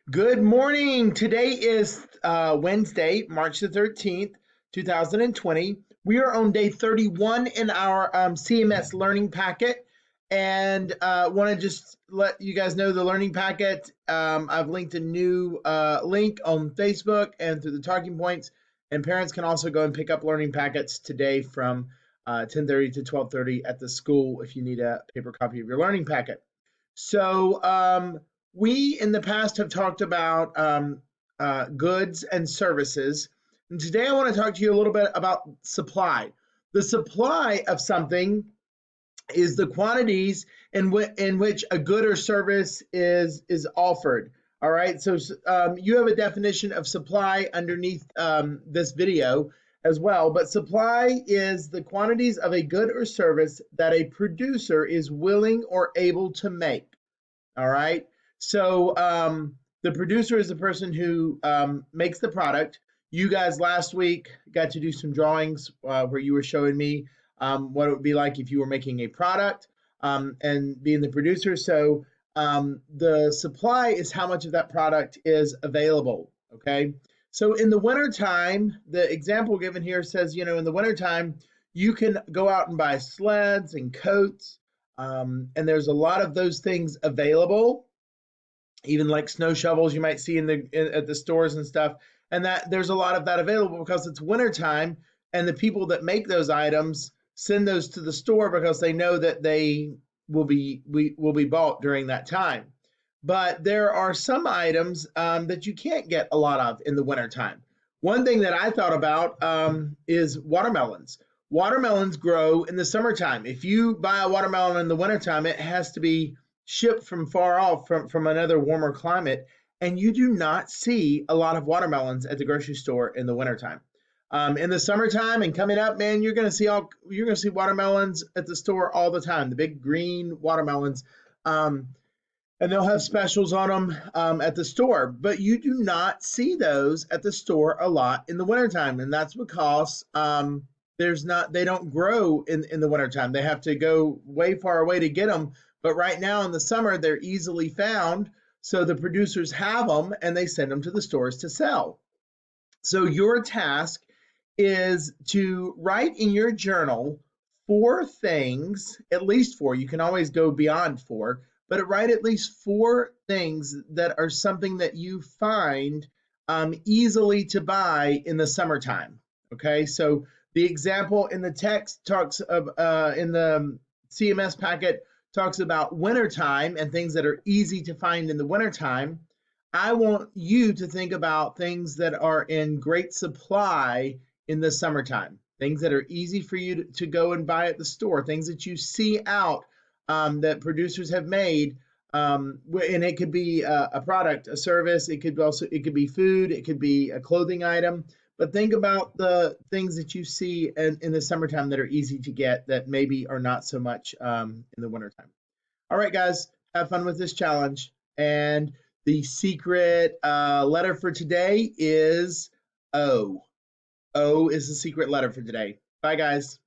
Good morning. Today is Wednesday, March the 13th, 2020. We are on day 31 in our CMS learning packet. And want to just let you guys know the learning packet. I've linked a new link on Facebook and through the talking points. And parents can also go and pick up learning packets today from 10:30 to 12:30 at the school if you need a paper copy of your learning packet. So, we in the past have talked about goods and services. And today I want to talk to you a little bit about supply. The supply of something is the quantities in which a good or service is offered. All right, so you have a definition of supply underneath this video as well, but supply is the quantities of a good or service that a producer is willing or able to make. All right. So the producer is the person who makes the product. You guys last week got to do some drawings where you were showing me what it would be like if you were making a product and being the producer. So the supply is how much of that product is available. Okay. So in the wintertime, the example given here says, in the wintertime, you can go out and buy sleds and coats, and there's a lot of those things available, even like snow shovels you might see at the stores and stuff. And that there's a lot of that available because it's wintertime, and the people that make those items send those to the store because they know that they will be bought during that time. But there are some items that you can't get a lot of in the wintertime. One thing that I thought about is watermelons. Watermelons grow in the summertime. If you buy a watermelon in the wintertime, it has to be shipped from far off from another warmer climate, and you do not see a lot of watermelons at the grocery store in the wintertime. In the summertime and coming up, man, you're gonna see watermelons at the store all the time. The big green watermelons, and they'll have specials on them at the store. But you do not see those at the store a lot in the wintertime, and that's because they don't grow in the wintertime. They have to go way far away to get them. But right now in the summer, they're easily found. So the producers have them and they send them to the stores to sell. So your task is to write in your journal 4 things, at least 4. You can always go beyond 4, but write at least 4 things that are something that you find easily to buy in the summertime. Okay, so the example in the text talks of in the CMS packet talks about wintertime and things that are easy to find in the wintertime. I want you to think about things that are in great supply in the summertime, things that are easy for you to go and buy at the store, things that you see out that producers have made. And it could be a product, a service. It could be food. It could be a clothing item. But think about the things that you see in the summertime that are easy to get that maybe are not so much in the wintertime. All right, guys, have fun with this challenge. And the secret letter for today is O. O is the secret letter for today. Bye, guys.